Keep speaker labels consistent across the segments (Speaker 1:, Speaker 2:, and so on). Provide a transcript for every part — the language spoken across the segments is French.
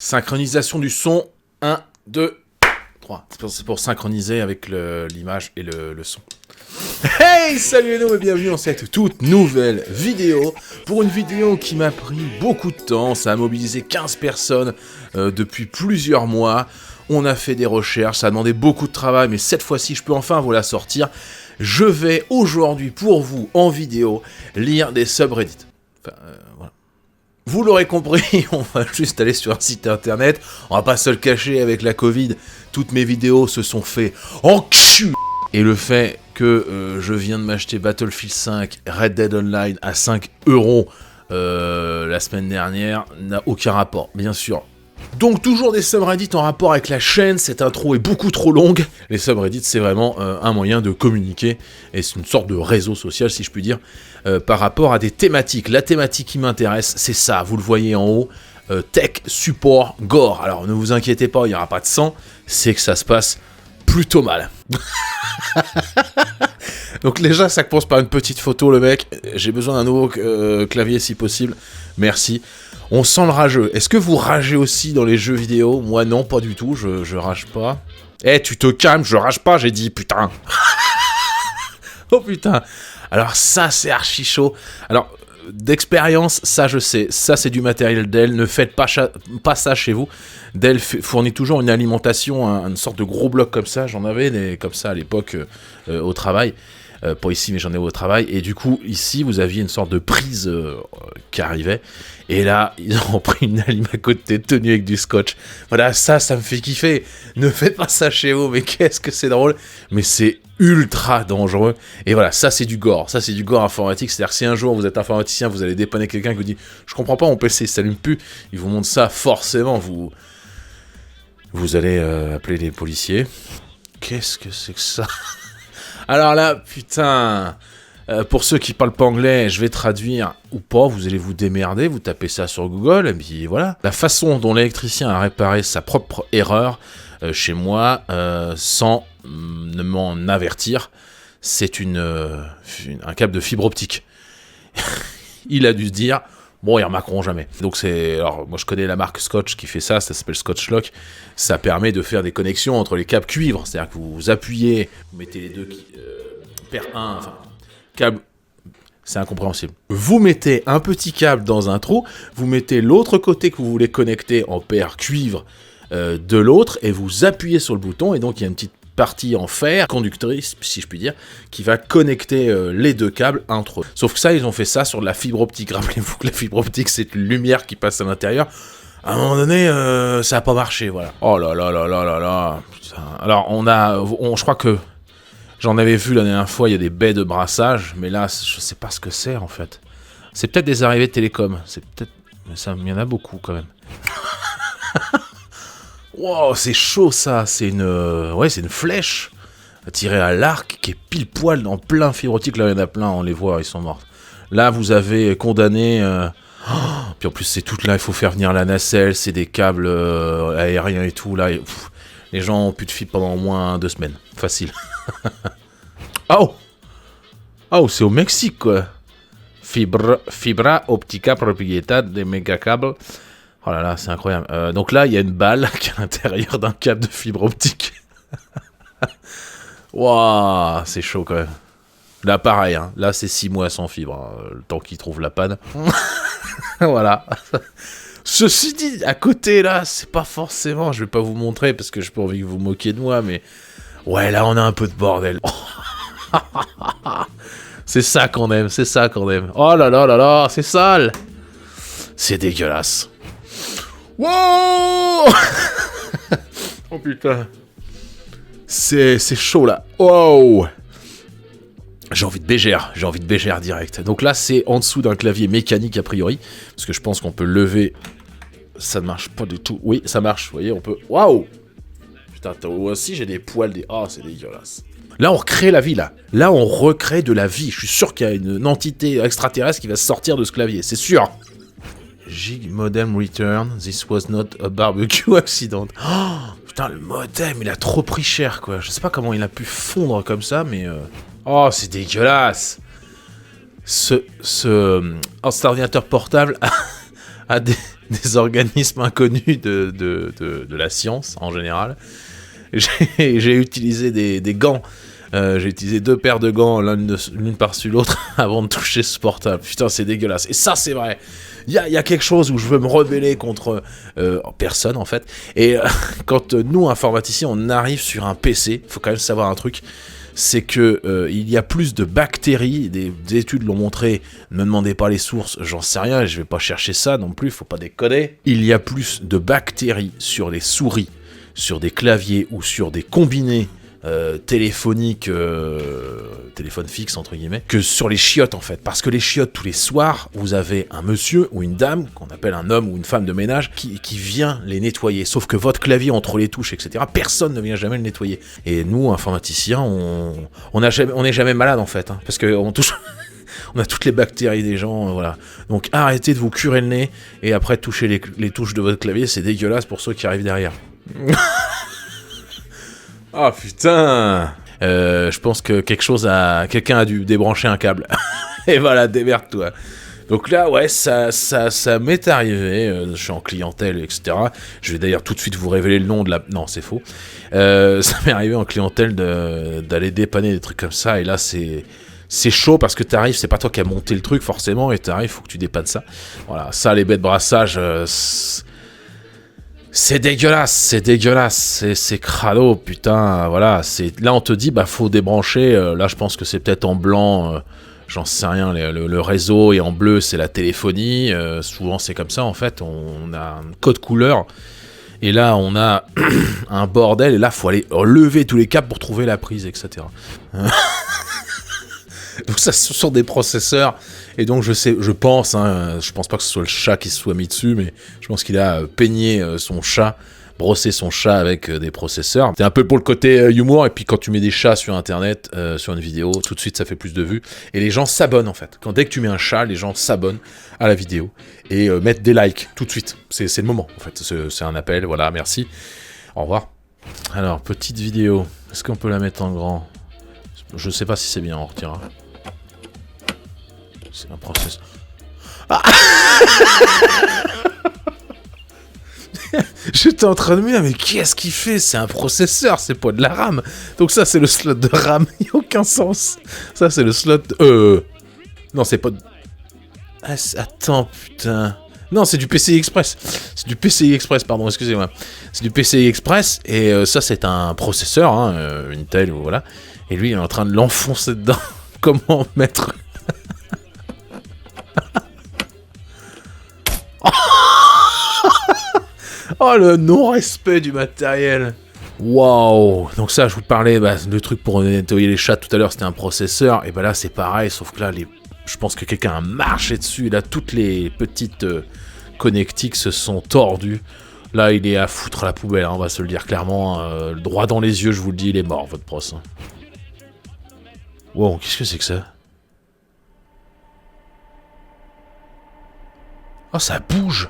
Speaker 1: Synchronisation du son. 1, 2, 3. C'est pour synchroniser avec l'image et le son. Hey, salut à nous et bienvenue dans cette toute nouvelle vidéo. Pour une vidéo qui m'a pris beaucoup de temps. Ça a mobilisé 15 personnes depuis plusieurs mois. On a fait des recherches, ça a demandé beaucoup de travail. Mais cette fois-ci, je peux enfin vous la sortir. Je vais aujourd'hui pour vous, en vidéo, lire des subreddits. Enfin, voilà. Vous l'aurez compris, on va juste aller sur un site internet, on va pas se le cacher avec la Covid, toutes mes vidéos se sont fait en cul. Et le fait que je viens de m'acheter Battlefield 5 Red Dead Online à 5 € la semaine dernière n'a aucun rapport, bien sûr. Donc toujours des subreddits en rapport avec la chaîne, cette intro est beaucoup trop longue. Les subreddits c'est vraiment un moyen de communiquer, et c'est une sorte de réseau social si je puis dire, par rapport à des thématiques. La thématique qui m'intéresse c'est ça, vous le voyez en haut, tech, support, gore. Alors ne vous inquiétez pas, il n'y aura pas de sang, c'est que ça se passe plutôt mal. Donc déjà ça commence par une petite photo le mec, j'ai besoin d'un nouveau clavier si possible, merci. On sent le rageux. Est-ce que vous ragez aussi dans les jeux vidéo? Moi non, pas du tout, je rage pas. Eh, tu te calmes, je rage pas, j'ai dit, putain. Oh putain. Alors ça, c'est archi chaud. Alors, d'expérience, ça je sais, ça c'est du matériel Dell, ne faites pas ça chez vous. Dell fournit toujours une alimentation, une sorte de gros bloc comme ça, j'en avais des comme ça à l'époque au travail. Pas ici mais j'en ai au travail, et du coup ici vous aviez une sorte de prise qui arrivait, et là ils ont pris une allume à côté tenue avec du scotch. Voilà, ça me fait kiffer. Ne faites pas ça chez vous, mais qu'est-ce que c'est drôle, mais c'est ultra dangereux. Et voilà, ça c'est du gore informatique. C'est à dire que si un jour vous êtes informaticien, vous allez dépanner quelqu'un qui vous dit je comprends pas, mon PC s'allume plus, il vous montre ça, forcément vous allez appeler les policiers. Qu'est-ce que c'est que ça? Alors là, putain, pour ceux qui parlent pas anglais, je vais traduire ou pas, vous allez vous démerder, vous tapez ça sur Google, et puis voilà. La façon dont l'électricien a réparé sa propre erreur chez moi, sans m'en avertir, c'est un câble de fibre optique. Il a dû se dire... Bon, ils remarqueront jamais. Donc alors moi je connais la marque Scotch qui fait ça s'appelle Scotch Lock. Ça permet de faire des connexions entre les câbles cuivre, c'est-à-dire que vous appuyez, vous mettez les deux paire 1, enfin, câble, c'est incompréhensible. Vous mettez un petit câble dans un trou, vous mettez l'autre côté que vous voulez connecter en paire cuivre de l'autre, et vous appuyez sur le bouton, et donc il y a une petite partie en fer, conductrice, si je puis dire, qui va connecter les deux câbles entre eux. Sauf que ça, ils ont fait ça sur de la fibre optique. Rappelez-vous que la fibre optique, c'est une lumière qui passe à l'intérieur. À un moment donné, ça n'a pas marché, voilà. Oh là là là là là là. Putain. Alors, je crois que j'en avais vu la dernière fois, il y a des baies de brassage, mais là, je sais pas ce que c'est, en fait. C'est peut-être des arrivées de télécom. C'est peut-être... Mais ça, il y en a beaucoup, quand même. Wow, c'est chaud ça, c'est une flèche tirée à l'arc qui est pile poil en plein fibre optique. Là il y en a plein, on les voit, ils sont morts. Là vous avez condamné, puis en plus c'est tout là, il faut faire venir la nacelle, c'est des câbles aériens et tout, là les gens ont plus de fibre pendant au moins 2 semaines, facile. Oh, c'est au Mexique quoi. Fibra optica proprietà de megacable. Oh là là, c'est incroyable. Donc là, il y a une balle qui est à l'intérieur d'un câble de fibre optique. Waouh, c'est chaud quand même. Là, pareil, hein. Là, c'est 6 mois sans fibre, hein, le temps qu'ils trouvent la panne. Voilà. Ceci dit, à côté, là, c'est pas forcément... Je vais pas vous montrer parce que j'ai pas envie que vous moquiez de moi, mais... Ouais, là, on a un peu de bordel. C'est ça qu'on aime, c'est ça qu'on aime. Oh là là là là, c'est sale. C'est dégueulasse. Wow. Oh putain. C'est chaud là. Wow. J'ai envie de bégère direct. Donc là c'est en dessous d'un clavier mécanique a priori. Parce que je pense qu'on peut lever. Ça ne marche pas du tout. Oui, ça marche, vous voyez, on peut... Waouh. Putain, toi aussi j'ai des poils, Oh, c'est dégueulasse. Là on recrée la vie là. Là on recrée de la vie. Je suis sûr qu'il y a une entité extraterrestre qui va sortir de ce clavier, c'est sûr. Gig modem return, this was not a barbecue accident. Oh, putain, le modem, il a trop pris cher, quoi. Je sais pas comment il a pu fondre comme ça, mais... Oh, c'est dégueulasse. Cet ordinateur portable a des organismes inconnus de la science en général. J'ai utilisé des gants. J'ai utilisé 2 paires de gants, l'une par-dessus l'autre, avant de toucher ce portable. Putain, c'est dégueulasse. Et ça, c'est vrai. Il y a quelque chose où je veux me rebeller contre personne, en fait. Et quand nous, informaticiens, on arrive sur un PC, il faut quand même savoir un truc, c'est que il y a plus de bactéries, des études l'ont montré, ne me demandez pas les sources, j'en sais rien, je vais pas chercher ça non plus, faut pas déconner. Il y a plus de bactéries sur les souris, sur des claviers ou sur des combinés téléphoniques, téléphone fixe entre guillemets, que sur les chiottes en fait. Parce que les chiottes, tous les soirs, vous avez un monsieur ou une dame, qu'on appelle un homme ou une femme de ménage, qui vient les nettoyer. Sauf que votre clavier entre les touches, etc., personne ne vient jamais le nettoyer. Et nous, informaticiens, on n'est jamais malade en fait, hein, parce qu'on touche... On a toutes les bactéries des gens, voilà. Donc arrêtez de vous curer le nez et après toucher les touches de votre clavier, c'est dégueulasse pour ceux qui arrivent derrière. Oh putain. Je pense que quelqu'un a dû débrancher un câble. Et voilà, démerde-toi. Donc là, ouais, ça m'est arrivé. Je suis en clientèle, etc. Je vais d'ailleurs tout de suite vous révéler le nom de la... Non, c'est faux. Ça m'est arrivé en clientèle d'aller dépanner des trucs comme ça. Et là, c'est chaud parce que t'arrives, c'est pas toi qui as monté le truc forcément, et t'arrives, faut que tu dépannes ça. Voilà, ça, les baies de brassage, c'est dégueulasse, c'est crado, putain, voilà. Là, on te dit, bah, faut débrancher. Là, je pense que c'est peut-être en blanc, j'en sais rien, le réseau, et en bleu, c'est la téléphonie. Souvent, c'est comme ça, en fait, on a un code couleur. Et là, on a un bordel, et là, faut aller lever tous les câbles pour trouver la prise, etc. Donc ça, ce sont des processeurs, et donc je pense pas que ce soit le chat qui se soit mis dessus, mais je pense qu'il a peigné son chat, brossé son chat avec des processeurs. C'est un peu pour le côté humour, et puis quand tu mets des chats sur internet, sur une vidéo, tout de suite ça fait plus de vues, et les gens s'abonnent en fait. Dès que tu mets un chat, les gens s'abonnent à la vidéo, et mettent des likes tout de suite. C'est le moment en fait, c'est un appel, voilà, merci, au revoir. Alors, petite vidéo, est-ce qu'on peut la mettre en grand? Je sais pas si c'est bien, on retirera. C'est un processeur. Ah. J'étais en train de me dire, mais qu'est-ce qu'il fait? C'est un processeur, c'est pas de la RAM. Donc ça, c'est le slot de RAM. Il n'y a aucun sens. Ça, c'est le slot de... Non, c'est pas... Ah, attends, putain... Non, c'est du PCI Express. C'est du PCI Express, pardon, excusez-moi. C'est du PCI Express, et ça, c'est un processeur, hein, Intel, voilà. Et lui, il est en train de l'enfoncer dedans. Comment mettre... Oh, le non-respect du matériel. Waouh. Donc ça, je vous parlais, le truc pour nettoyer les chats tout à l'heure, c'était un processeur. Et là, c'est pareil, sauf que là, je pense que quelqu'un a marché dessus. Et là, toutes les petites connectiques se sont tordues. Là, il est à foutre à la poubelle, hein, on va se le dire clairement. Droit dans les yeux, je vous le dis, il est mort, votre pros. Wow, qu'est-ce que c'est que ça? Oh, ça bouge.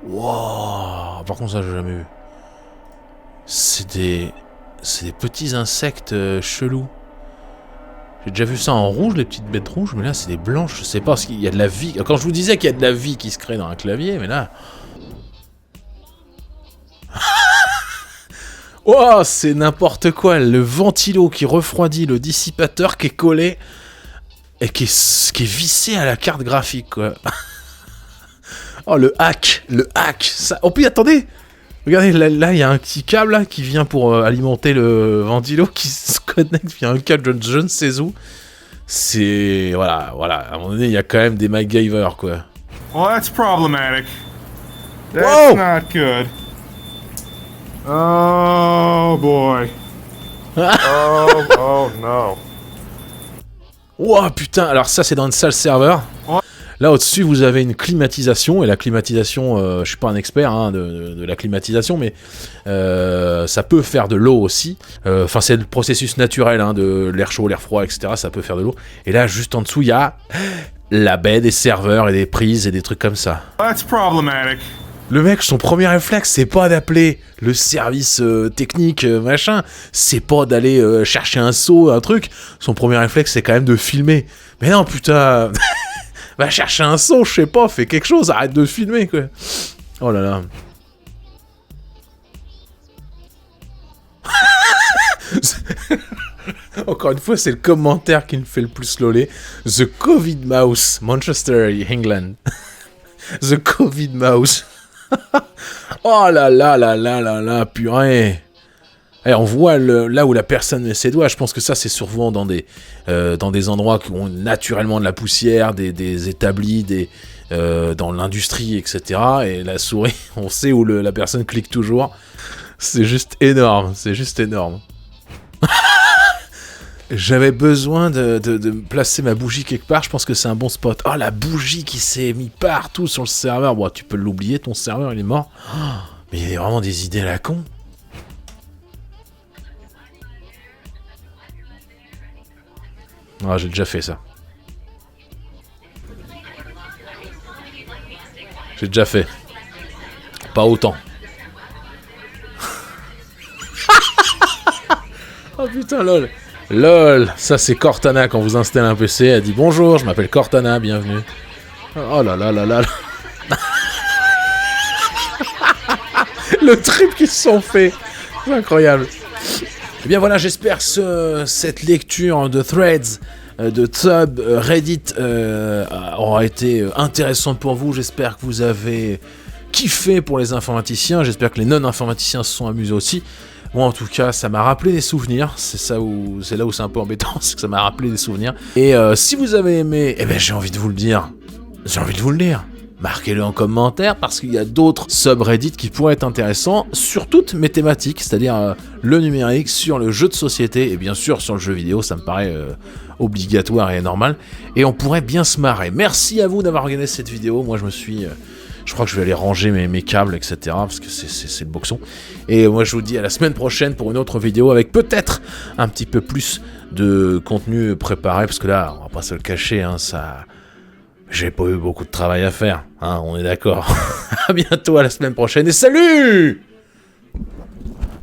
Speaker 1: Wow. Par contre, ça, j'ai jamais vu. C'est des petits insectes chelous. J'ai déjà vu ça en rouge, les petites bêtes rouges, mais là, c'est des blanches. Je sais pas, parce qu'il y a de la vie. Quand je vous disais qu'il y a de la vie qui se crée dans un clavier, mais là... Oh, c'est n'importe quoi. Le ventilo qui refroidit, le dissipateur qui est collé et qui est vissé à la carte graphique, quoi. Oh, le hack. Ça... Oh, puis attendez. Regardez, là, il y a un petit câble là, qui vient pour alimenter le ventilo, qui se connecte via un câble je ne sais où. C'est... Voilà. À un moment donné, il y a quand même des MacGyver, quoi.
Speaker 2: Well, that's problematic. That's not good. Oh, boy. oh no.
Speaker 1: Wow, putain. Alors ça, c'est dans une salle serveur. Là, au-dessus, vous avez une climatisation. Et la climatisation, je suis pas un expert de la climatisation, mais ça peut faire de l'eau aussi. Enfin, c'est le processus naturel de l'air chaud, l'air froid, etc. Ça peut faire de l'eau. Et là, juste en dessous, il y a la baie des serveurs et des prises et des trucs comme ça.
Speaker 2: That's problematic.
Speaker 1: Le mec, son premier réflexe, c'est pas d'appeler le service technique, machin. C'est pas d'aller chercher un seau, un truc. Son premier réflexe, c'est quand même de filmer. Mais non, putain... Va chercher un son, je sais pas, fais quelque chose, arrête de filmer, quoi. Oh là là. Encore une fois, c'est le commentaire qui me fait le plus loler. The Covid Mouse, Manchester, England. The Covid Mouse. Oh là là là là là là, purée. Et on voit là où la personne met ses doigts. Je pense que ça, c'est souvent dans des endroits qui ont naturellement de la poussière, des établis, dans l'industrie, etc. Et la souris, on sait où la personne clique toujours. C'est juste énorme, c'est juste énorme. J'avais besoin de placer ma bougie quelque part, je pense que c'est un bon spot. Oh, la bougie qui s'est mise partout sur le serveur. Bon, tu peux l'oublier, ton serveur, il est mort. Oh, mais il y a vraiment des idées à la con. Ah, j'ai déjà fait ça. J'ai déjà fait. Pas autant. Oh putain, lol. LOL, ça c'est Cortana quand vous installez un PC, elle dit bonjour, je m'appelle Cortana, bienvenue. Oh là là là là. Le trip qu'ils se sont fait, c'est incroyable. Et bien voilà, j'espère que cette lecture de threads, de Tub, Reddit aura été intéressante pour vous. J'espère que vous avez kiffé pour les informaticiens, j'espère que les non-informaticiens se sont amusés aussi. Moi, en tout cas, ça m'a rappelé des souvenirs. C'est là où c'est un peu embêtant, c'est que ça m'a rappelé des souvenirs. Et si vous avez aimé, eh ben, j'ai envie de vous le dire. J'ai envie de vous le dire. Marquez-le en commentaire parce qu'il y a d'autres subreddits qui pourraient être intéressants sur toutes mes thématiques, c'est-à-dire le numérique, sur le jeu de société et bien sûr sur le jeu vidéo, ça me paraît obligatoire et normal. Et on pourrait bien se marrer. Merci à vous d'avoir regardé cette vidéo. Moi, je crois que je vais aller ranger mes câbles, etc. Parce que c'est le boxon. Et moi, je vous dis à la semaine prochaine pour une autre vidéo avec peut-être un petit peu plus de contenu préparé. Parce que là, on va pas se le cacher, hein, j'ai pas eu beaucoup de travail à faire. Hein, on est d'accord. À bientôt, à la semaine prochaine. Et salut!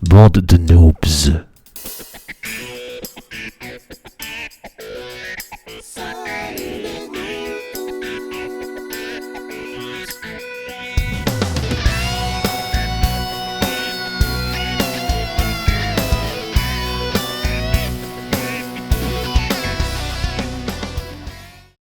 Speaker 1: Bande de noobs.